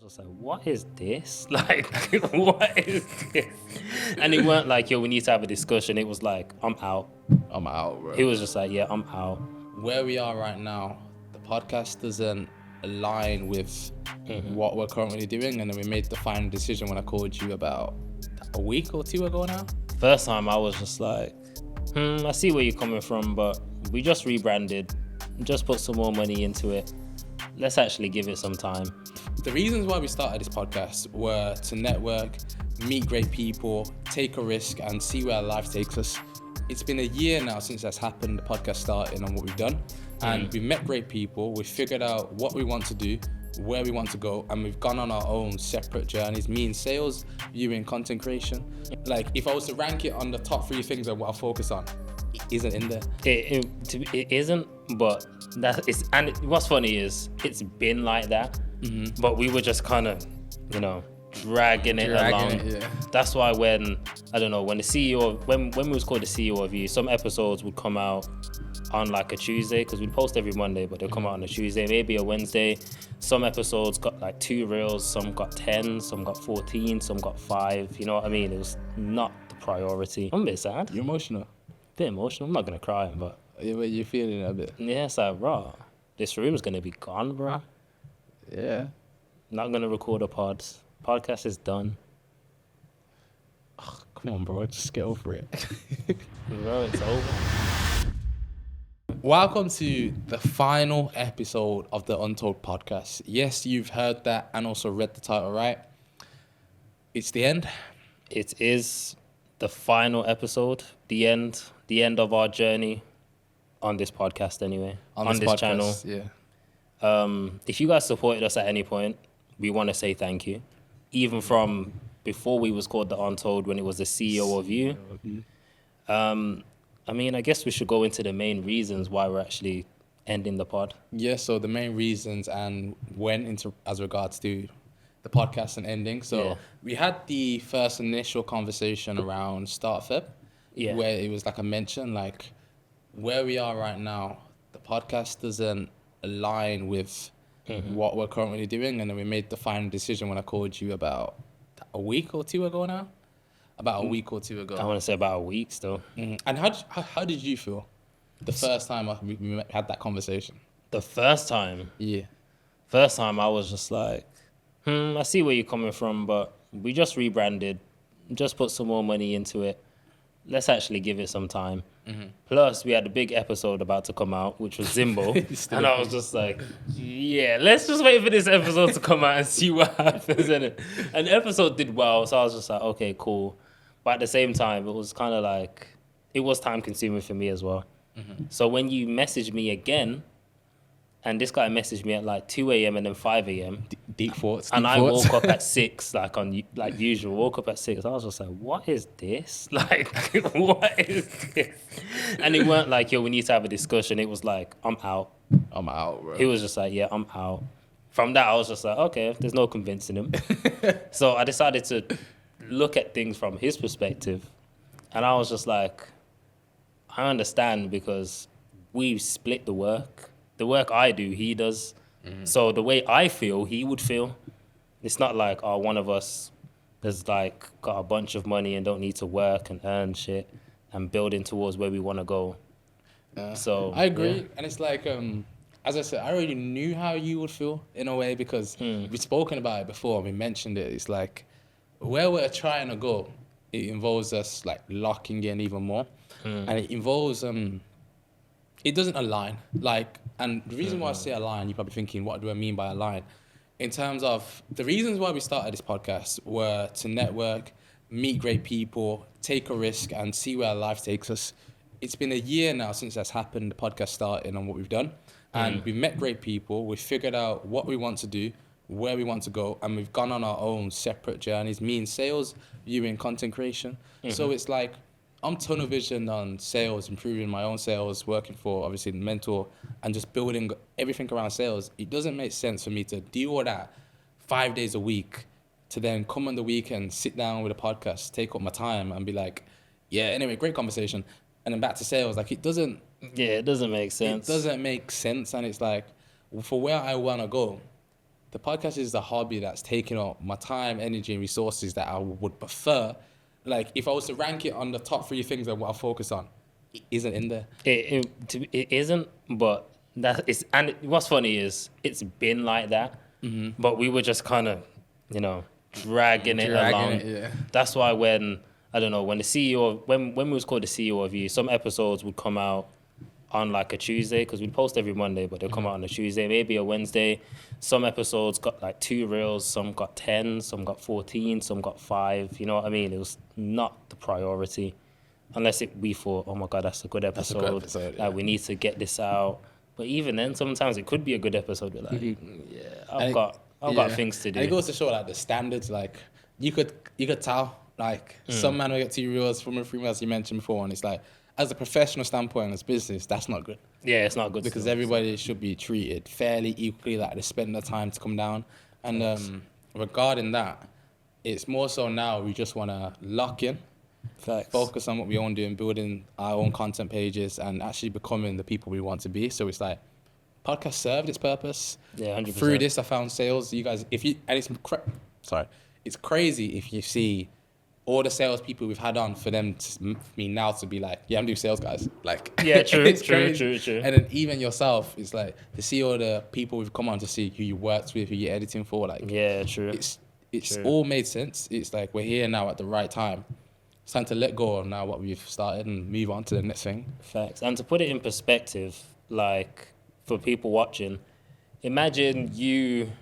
just like, what is this? Like, what is this? And it weren't like, yo, we need to have a discussion. It was like, I'm out. I'm out, bro. He was just like, yeah, I'm out. Where we are right now, the podcast doesn't align with what we're currently doing, and then we made the final decision when I called you about a week or two ago now. First time I was just like, I see where you're coming from, but we just rebranded, just put some more money into it. Let's actually give it some time. The reasons why we started this podcast were to network, meet great people, take a risk, and see where life takes us. It's been a year now since that's happened, the podcast started and what we've done. And we've met great people, we've figured out what we want to do, where we want to go, and we've gone on our own separate journeys, me in sales, you in content creation. Like, if I was to rank it on the top 3 things of what I focus on, it isn't in there. It isn't, but what's funny is it's been like that, but we were just kind of, dragging it along. Yeah. That's why when the CEO, when we was called the CEO of You, some episodes would come out on like a Tuesday, because we'd post every Monday, but they'll come out on a Tuesday, maybe a Wednesday. Some episodes got like 2 reels, some got 10, some got 14, some got 5. You know what I mean? It was not the priority. I'm a bit sad. You're emotional. Bit emotional. I'm not gonna cry, but You're feeling it a bit. yeah, it's like, bro, this room's gonna be gone, bro. Yeah. Not gonna record a pod. Podcast is done. Come on, bro. Just get over it. Bro, it's over. Welcome to the final episode of the Untold podcast. Yes, you've heard that and also read the title right. It's the end. It is the final episode, the end of our journey on this podcast anyway. On this channel. Yeah. If you guys supported us at any point, we want to say thank you. Even from before we was called the Untold, when it was the CEO of You. I guess we should go into the main reasons why we're actually ending the pod. Yeah, so the main reasons and when into as regards to the podcast and ending. So we had the first initial conversation around start Feb, where it was like I mentioned, like where we are right now, the podcast doesn't align with what we're currently doing, and then we made the final decision when I called you about a week or 2 ago now. About a week or 2 ago. I want to say about a week still. And how did you feel the first time we had that conversation? The first time? Yeah. First time I was just like, I see where you're coming from, but we just rebranded, just put some more money into it. Let's actually give it some time. Plus, we had a big episode about to come out, which was Zimbo. And I was just like, yeah, let's just wait for this episode to come out and see what happens. And the episode did well, so I was just like, okay, cool. But at the same time, it was kind of like, it was time consuming for me as well. So when you messaged me again, and this guy messaged me at like 2 a.m. and then 5 a.m. Deep thoughts. I woke up at 6, like usual. Woke up at 6. I was just like, what is this? Like, what is this? And it weren't like, yo, we need to have a discussion. It was like, I'm out. I'm out, bro. He was just like, yeah, I'm out. From that, I was just like, okay, there's no convincing him. So I decided to look at things from his perspective. And I was just like, I understand, because we split the work. The work I do, he does. So the way I feel, he would feel. It's not like, one of us has like got a bunch of money and don't need to work and earn shit and building towards where we want to go. So I agree. And it's like, as I said, I already knew how you would feel in a way, because we've spoken about it before. We mentioned it. It's like where we're trying to go, it involves us like locking in even more. And it involves... it doesn't align. And the reason why I say align, you're probably thinking, what do I mean by align? In terms of the reasons why we started this podcast were to network, meet great people, take a risk, and see where life takes us. It's been a year now since that's happened, the podcast started and what we've done. And we've met great people, we've figured out what we want to do, where we want to go, and we've gone on our own separate journeys, me in sales, you in content creation. So it's like, I'm tunnel vision on sales, improving my own sales, working for obviously the mentor, and just building everything around sales. It doesn't make sense for me to do all that 5 days a week, to then come on the weekend, sit down with a podcast, take up my time and be like, yeah, anyway, great conversation. And then back to sales. Like, it doesn't make sense. It doesn't make sense. And it's like, for where I want to go, the podcast is a hobby that's taking up my time, energy, and resources that I would prefer. Like, if I was to rank it on the top 3 things that I focus on, it isn't in there. It isn't, but that is. And what's funny is it's been like that, but we were just kind of, dragging it along. Yeah. That's why when the CEO, when we was called the CEO of You, some episodes would come out on like a Tuesday, because we post every Monday, but they'll come out on a Tuesday, maybe a Wednesday. Some episodes got like 2 reels, some got 10, some got 14, some got 5. You know what I mean? It was not the priority, unless we thought, oh my God, that's a good episode. Yeah. Like, we need to get this out. But even then, sometimes it could be a good episode. We're like, I've got things to do. And it goes to show like the standards. Like, you could tell, like, some man will get 2 reels from a 3 reels you mentioned before, and it's like, as a professional standpoint, as business, that's not good. Yeah, it's not good. Because everybody should be treated fairly equally, like they spend the time to come down. And regarding that, it's more so now we just want to lock in, focus on what we want to do and building our own content pages and actually becoming the people we want to be. So it's like, podcast served its purpose. Yeah, 100%. Through this, I found sales. You guys, it's crazy if you see all the sales people we've had on for me now to be like, yeah, I'm doing sales, guys. Like, yeah, true. And then even yourself, it's like to see all the people we've come on to see who you worked with, who you're editing for. Like, yeah, true. It's all made sense. It's like we're here now at the right time. It's time to let go of now what we've started and move on to the next thing. Facts. And to put it in perspective, like for people watching, imagine you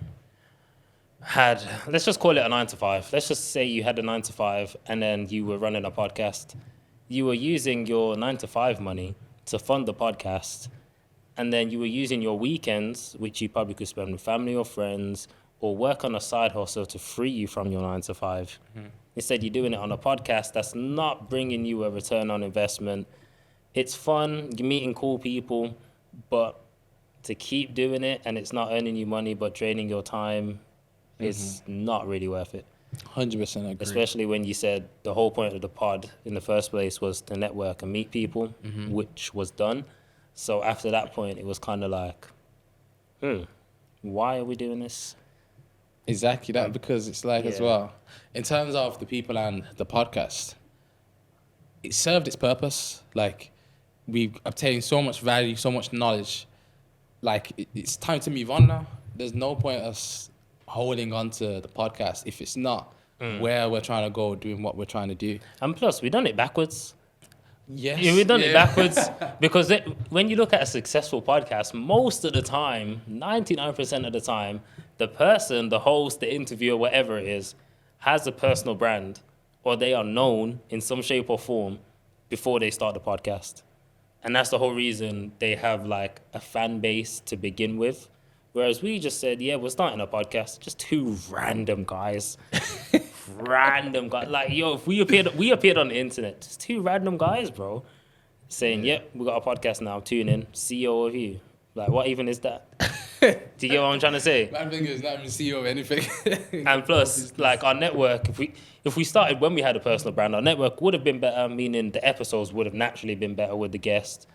had, let's just call it a 9 to 5. Let's just say you had a 9 to 5 and then you were running a podcast. You were using your 9 to 5 money to fund the podcast. And then you were using your weekends, which you probably could spend with family or friends, or work on a side hustle to free you from your 9 to 5. Instead, you're doing it on a podcast that's not bringing you a return on investment. It's fun, you're meeting cool people, but to keep doing it and it's not earning you money but draining your time, it's not really worth it. 100% agree. Especially when you said the whole point of the pod in the first place was to network and meet people, which was done. So after that point, it was kind of like, why are we doing this? Exactly that, because it's like as well, in terms of the people and the podcast, it served its purpose. Like, we've obtained so much value, so much knowledge. Like, it's time to move on now. There's no point us holding on to the podcast if it's not where we're trying to go, doing what we're trying to do. And plus, we've done it backwards. Yes. Yeah, we've done it backwards because when you look at a successful podcast, most of the time, 99% of the time, the person, the host, the interviewer, whatever it is, has a personal brand or they are known in some shape or form before they start the podcast. And that's the whole reason they have like a fan base to begin with. Whereas we just said, yeah, we're starting a podcast, just 2 random guys. Random guys. Like, yo, if we appeared on the internet, just 2 random guys, bro, saying, yep, we got a podcast now, tune in, CEO of You. Like, what even is that? Do you get what I'm trying to say? My thing is not even CEO of anything. And plus, like, our network, if we started when we had a personal brand, our network would have been better, meaning the episodes would have naturally been better with the guest.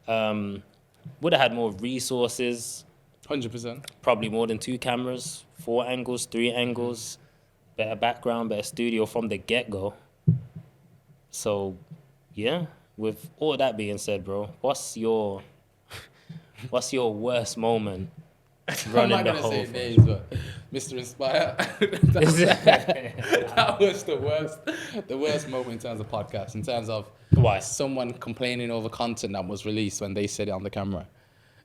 Would have had more resources. 100%. Probably more than 2 cameras, 4 angles, 3 angles, better background, better studio from the get-go. So, yeah, with all that being said, bro, what's your worst moment running the whole thing? I'm not going to say names, but Mr. Inspire. That was the worst moment in terms of podcast, in terms of Why? Someone complaining over content that was released when they said it on the camera.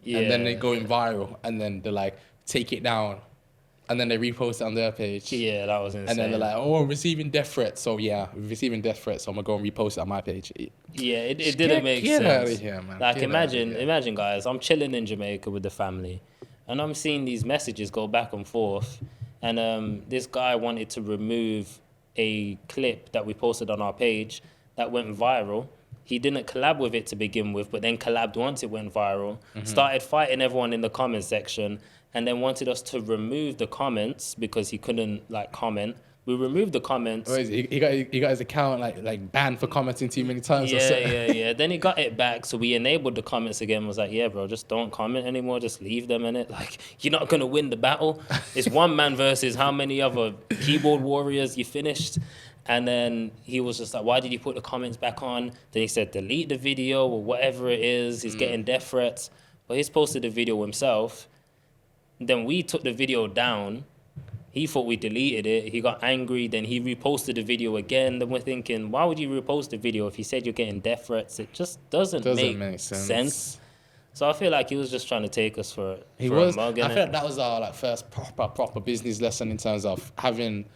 Yeah. And then they going viral, and then they're like, take it down. And then they repost it on their page. Yeah, that was insane. And then they're like, oh, I'm receiving death threats. So yeah, we're receiving death threats, so I'm going to go and repost it on my page. Yeah, it didn't make sense. Get out of here, man. Like, imagine, guys, I'm chilling in Jamaica with the family, and I'm seeing these messages go back and forth. And this guy wanted to remove a clip that we posted on our page that went viral. He didn't collab with it to begin with, but then collabed once it went viral, started fighting everyone in the comment section, and then wanted us to remove the comments because he couldn't, like, comment, We removed the comments. What is it? He got his account like banned for commenting too many times. Or Yeah, something. yeah. Then he got it back, so we enabled the comments again. Was like, yeah, bro, just don't comment anymore. Just leave them in it. Like, you're not gonna win the battle. It's one man versus how many other keyboard warriors you finished. And then he was just like, why did you put the comments back on? Then he said, delete the video or whatever it is. He's getting death threats. But he's posted the video himself. Then we took the video down. He thought we deleted it. He got angry. Then he reposted the video again. Then we're thinking, why would you repost the video if you said you're getting death threats? It just doesn't make sense. So I feel like he was just trying to take us for a mug. I felt that was our like first proper business lesson in terms of having,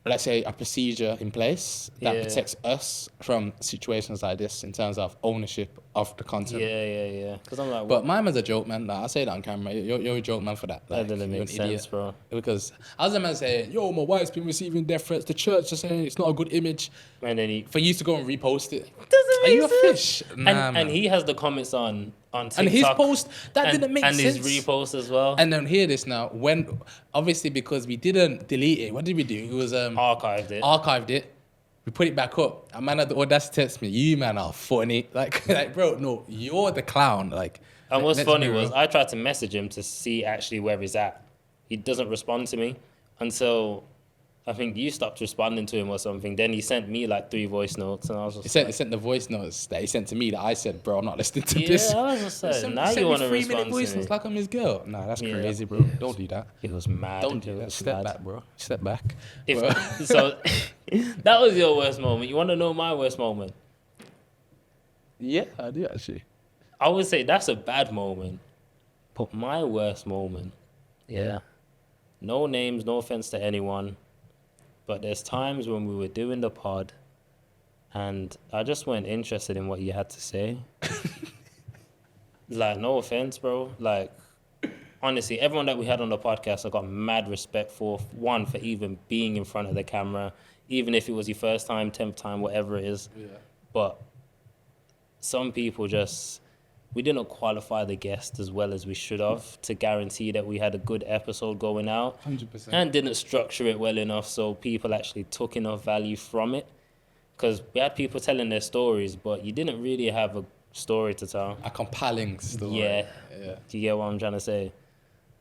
let's say, a procedure in place that protects us from situations like this in terms of ownership of the content. Yeah. Because I'm like, but mine was a joke, man. Like, I say that on camera. You're a joke, man, for that. Like, that doesn't make sense, idiot. bro. Because I was a man saying, yo, my wife's been receiving death threats. The church is saying it's not a good image. And then for you to go and repost it. Doesn't make Are you sense. a fish? Nah, and he has the comments on TikTok. And his post, that didn't make sense. And his repost as well. And then hear this now. When, obviously, because we didn't delete it, what did we do? It was archived it. We put it back up. A man had the audacity to text me, you man are funny. Like, bro, no, you're the clown. Like, and what's funny was I tried to message him to see actually where he's at. He doesn't respond to me until I think you stopped responding to him or something. Then he sent me like 3 voice notes, and I was just he sent the voice notes that he sent to me that I said, bro, I'm not listening to this. Yeah, I was just saying, now you want to respond to me. Like I'm his girl. Nah, that's crazy, bro. Don't do that. He was mad. Don't do that. Step back, bro. Step back. So that was your worst moment. You want to know my worst moment? Yeah, I do actually. I would say that's a bad moment, but my worst moment, no names, no offense to anyone, but there's times when we were doing the pod and I just weren't interested in what you had to say. Like, no offense, bro. Like, honestly, everyone that we had on the podcast, I got mad respect for. One, for even being in front of the camera, even if it was your first time, 10th time, whatever it is. Yeah. But some people just, we didn't qualify the guest as well as we should have to guarantee that we had a good episode going out. 100%. And didn't structure it well enough so people actually took enough value from it. Because we had people telling their stories, but you didn't really have a story to tell. A compelling story. Yeah. Do you get what I'm trying to say?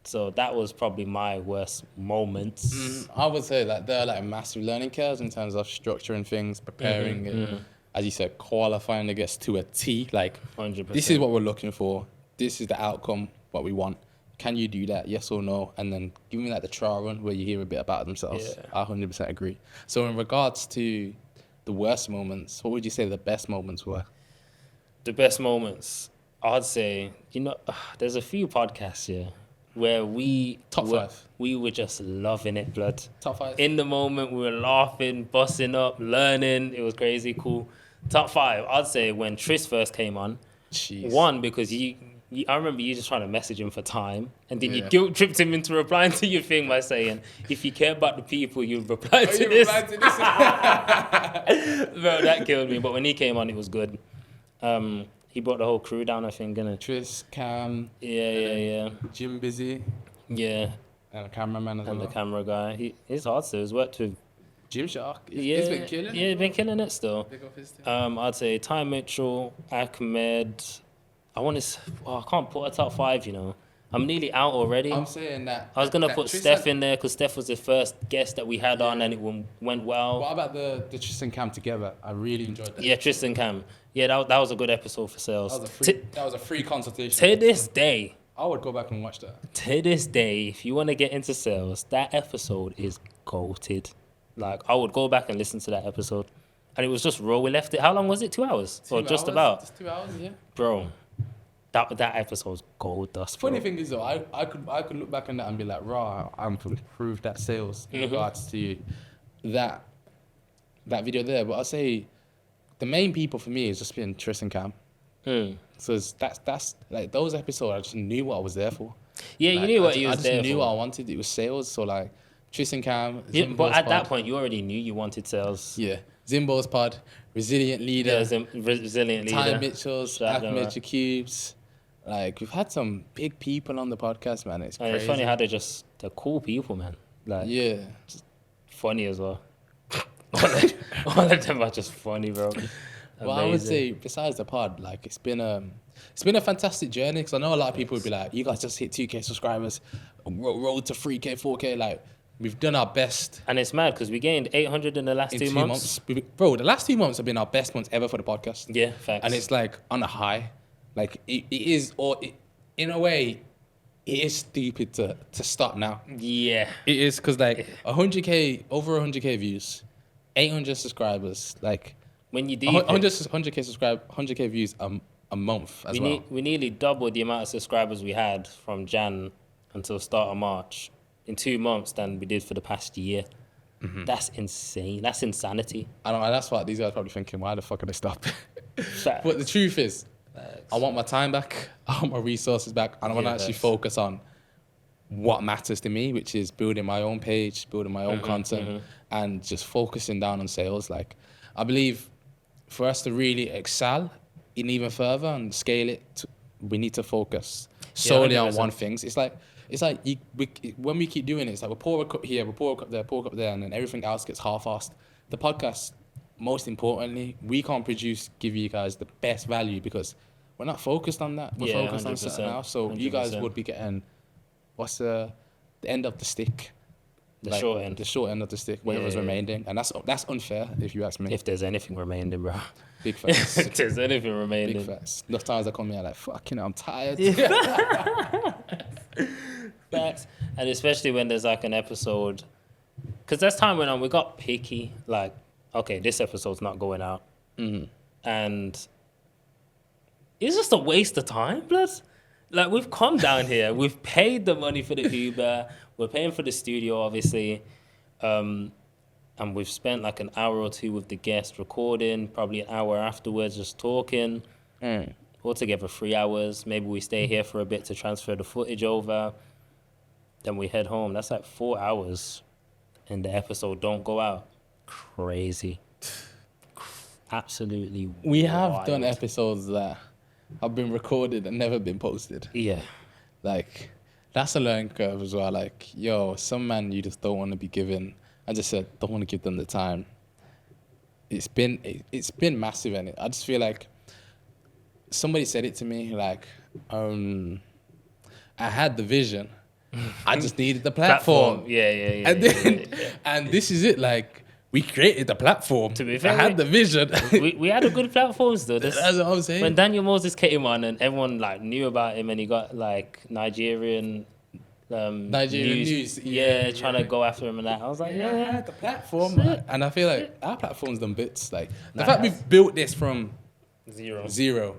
So that was probably my worst moments. I would say that there are like massive learning curves in terms of structuring things, preparing it. As you said, qualifying the guests to a T. Like, 100%. This is what we're looking for. This is the outcome, what we want. Can you do that? Yes or no? And then give me like the trial run where you hear a bit about themselves. Yeah. I 100% agree. So in regards to the worst moments, what would you say the best moments were? The best moments, I'd say, there's a few podcasts here where we were just loving it, blood. Top 5? In the moment, we were laughing, busting up, learning. It was crazy cool. Top 5, I'd say when Tris first came on. Jeez. One, because I remember you just trying to message him for time, and then you guilt tripped him into replying to your thing by saying, if you care about the people, you'd reply to this. Bro, that killed me. But when he came on, it was good. He brought the whole crew down, I think, didn't he? Tris, Cam. Yeah. Jim Busy. Yeah. And a cameraman as well. And the camera guy. He's hard to. He's worked with Jim Shark. He's been killing it. Yeah, he's been killing it still. Big up his team. I'd say Ty Mitchell, Ahmed. I can't put a top 5, I'm nearly out already. I'm saying that. I was going to put Steph in there because Steph was the first guest that we had on and it went well. What about the Tristan Cam together? I really enjoyed that. Yeah, Tristan Cam. Yeah, that was a good episode for sales. That was a free consultation. To this day. I would go back and watch that. To this day, if you want to get into sales, that episode is goated. Like, I would go back and listen to that episode. And it was just raw. We left it. How long was it? 2 hours? Just about? Just 2 hours, yeah. Bro, that episode's gold dust, bro. Funny thing is, though, I could look back on that and be like, raw, I'm to improve that sales in regards to that video there. But I'll say the main people for me has just been Tris and Cam. So that's like those episodes, I just knew what I was there for. Yeah, you knew what you was there for. I just knew what I wanted. It was sales. So like Tris and Cam. Yeah, but at that point, you already knew you wanted sales. Yeah. Zimbo's pod, resilient leader. Yeah, resilient leader. Ty Mitchell's, Ahmed Cubes. Like, we've had some big people on the podcast, man. It's crazy. It's funny how they're cool people, man. Like, yeah. funny as well. All of them are just funny, bro. Well, I would Amazing. say besides the pod, like it's been a fantastic journey. Because I know a lot of people would be like, "You guys just hit 2K subscribers, road to 3K, 4K." Like we've done our best And it's mad because we gained 800 in the last in 2 months. Bro, the last 2 months have been our best months ever for the podcast. Yeah, facts. And it's like on a high, like it is, or in a way, it is stupid to stop now. Yeah. It is because like 100K, over 100K views, 800 subscribers, like When you deep 100K views a month as well. we nearly doubled the amount of subscribers we had from Jan until start of March in 2 months than we did for the past year. Mm-hmm. That's insane. That's insanity. I know, and that's what these guys are probably thinking, why the fuck are they stop? Facts. But the truth is, Facts. I want my time back. I want my resources back. And I want to Yeah, actually facts. focus on what matters to me, which is building my own page, building my own content, and just focusing down on sales. Like, I believe for us to really excel in even further and scale it, we need to focus solely on 100%. one thing. It's like when we keep doing it, it's like we pour a cup here, we pour a cup there, pour a cup there, and then everything else gets half-assed. The podcast, most importantly, we can't give you guys the best value because we're not focused on that. We're Yeah, focused on 100%, something else. So you guys 100%. would be getting what's the end of the stick? The short end. The short end of the stick, whatever's Yeah. remaining, and that's unfair if you ask me. If there's anything remaining, bro. Big facts. If there's anything Big remaining. facts. Enough times I come here like, fucking, I'm tired. Facts. And especially when there's like an episode, because there's time when we got picky, like, okay, this episode's not going out. And it's just a waste of time, blood. Like, we've come down here, we've paid the money for the Uber, we're paying for the studio, obviously. And we've spent like an hour or two with the guest recording, probably an hour afterwards just talking. Altogether 3 hours. Maybe we stay here for a bit to transfer the footage over. Then we head home. That's like 4 hours. And the episode don't go out. Crazy. Absolutely We have wild. done episodes that have been recorded and never been posted. Yeah. Like, that's a learning curve as well. Like, yo, some man you just don't want to be given. I just said, don't want to give them the time. It's been massive, and I just feel like somebody said it to me, like, I had the vision. I just needed the platform. Yeah. And then, and this is it, like, we created the platform. To be fair, I had the vision. we had a good platforms though. That's what I'm saying. When Daniel Moses came on and everyone like knew about him and he got like Nigerian news, trying to go after him and that. I was like, I yeah. had the platform. And I feel like our platform's done bits. Like, the fact we've built this from zero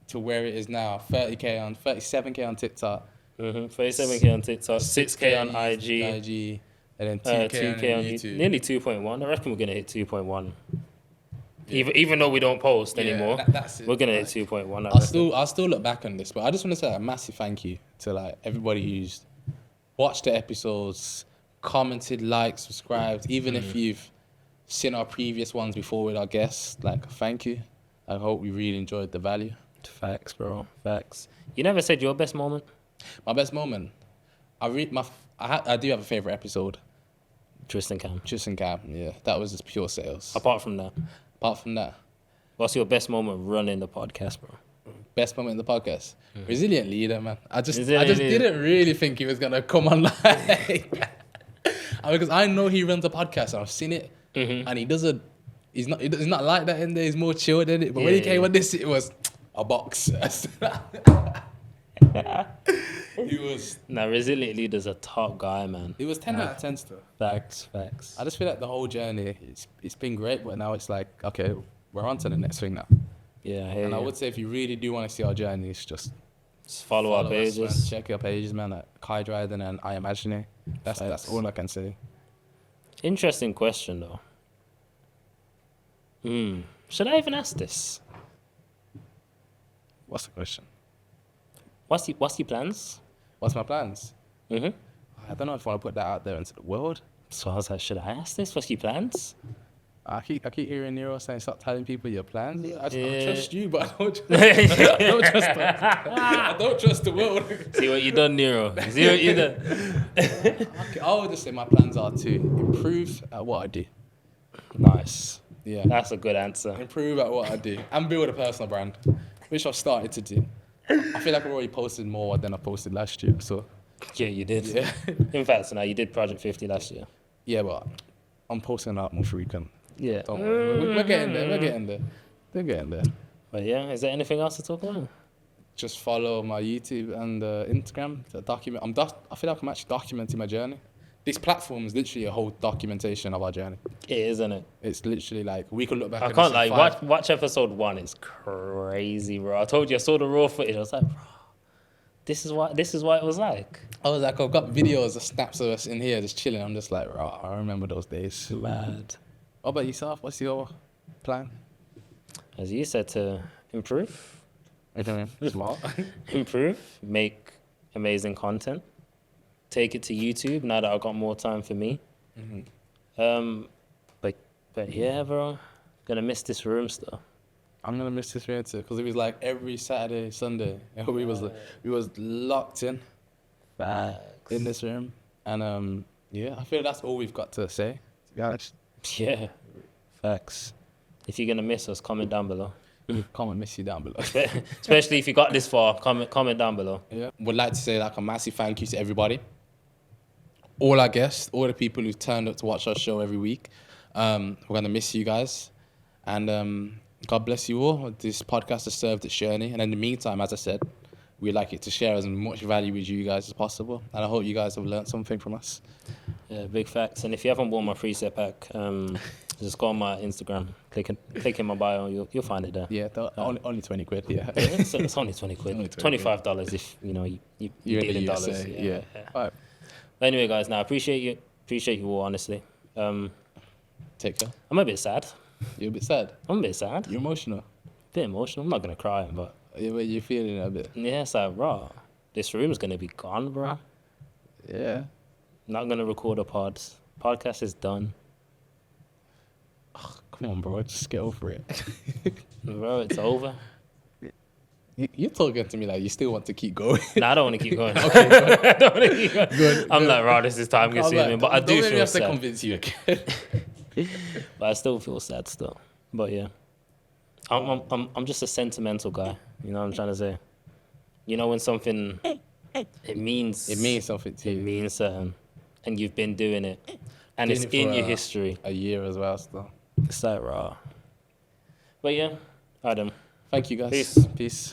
to where it is now, 37K on TikTok. 37K on TikTok, 6K on IG, and then 2K on YouTube. Nearly 2.1. I reckon we're going to hit 2.1. Even though we don't post anymore, that's it. we're going to Like, hit 2.1. I'll still look back on this, but I just want to say a massive thank you to like everybody who's watched the episodes, commented, liked, subscribed, even if you've seen our previous ones before with our guests. Like, thank you. I hope you really enjoyed the value. Facts, bro. Facts. You never said your best moment? My best moment. I do have a favorite episode. Tristan Cam. Tristan Cam, yeah, that was just pure sales. Apart from that, Apart from that, what's your best moment running the podcast, bro? best moment in the podcast, resilient leader, man. I just Resilient leader. didn't really think he was gonna come on like because I know he runs a podcast and I've seen it, and he doesn't. He's not like that in there. He's more chilled in it. But when he came on this, it was a box. He was. Now, Resilient Leader's a top guy, man. It was 10 out of 10 stuff. Facts. I just feel like the whole journey, it's been great, but now it's like, okay, we're on to the next thing now. Yeah, I hear And I you. would say if you really do want to see our journeys, just Just follow our us, man. pages. Check our pages, man, at Kai Dryden and I Am Ajene. That's Facts. all I can say. Interesting question, though. Should I even ask this? What's the question? What's your plans? What's my plans? Mm-hmm. I don't know if I want to put that out there into the world. So I was like, should I ask this? What's your plans? I keep hearing Nero saying stop telling people your plans. I Yeah. trust you, but I don't I don't trust the world. See what you done, Nero. See what you done. Okay, I would just say my plans are to improve at what I do. Nice. Yeah. That's a good answer. Improve at what I do and build a personal brand, which I've started to do. I feel like I've already posted more than I posted last year. So Yeah, you did. yeah, In fact, so now you did Project 50 last year. yeah, but I'm posting out more frequent. Yeah. Don't worry, we're getting there. We're getting there. We're getting there. But yeah, is there anything else to talk about? Just follow my YouTube and Instagram to document. I feel like I'm actually documenting my journey. This platform is literally a whole documentation of our journey. It is, isn't it? It's literally like we could look back. I and can't see lie. 5 Watch episode 1. It's crazy, bro. I told you I saw the raw footage. I was like, bro, this is what it was like. I was like, I've got videos of snaps of us in here just chilling. I'm just like, right, I remember those days. Mad. What about yourself? What's your plan? As you said, to improve, Smart. improve, make amazing content, take it to YouTube now that I've got more time for me. But yeah, bro, gonna miss this room stuff. I'm gonna miss this video too because it was like every Saturday, Sunday, and we was locked in this room, and yeah, I feel that's all we've got to say. To be honest, Yeah, facts. If you're gonna miss us, comment down below. comment miss you down below. Especially if you got this far, comment down below. Yeah, would like to say like a massive thank you to everybody, all our guests, all the people who turned up to watch our show every week. We're gonna miss you guys, and God bless you all. This podcast has served its journey, and in the meantime, as I said, we'd like it to share as much value with you guys as possible, and I hope you guys have learned something from us. Yeah, big facts. And if you haven't bought my free set pack, just go on my Instagram, click in my bio, you'll find it there. Yeah, only 20 quid. Yeah, It's only 20 quid. Only 20 quid. $25 if you You're deal in in the dollars. USA, yeah. All right, But anyway, guys, now appreciate you all, honestly. take care. I'm a bit sad. You're a bit sad. I'm a bit sad. You're emotional. Bit emotional. I'm not gonna cry, but Yeah, but you're feeling it a bit. yeah, it's like, bro, this room's gonna be gone, bro. Yeah. Not gonna record a podcast is done, Come on, bro. Just get over it. bro. It's over. You're talking to me like you still want to keep going. Nah, I don't want to keep going. Okay, good. I don't want to keep going. Good, I'm good. like, bro, this is time consuming, but I do don't let me feel have to sad. convince you again. But I still feel sad still. But yeah, I'm just a sentimental guy. You know what I'm trying to say? You know when something it means something to it you. means something, and you've been doing it, and Doing it's it in for your history. A year as well, still. It's like raw. But yeah, Adam. Thank you, guys. Peace. Peace.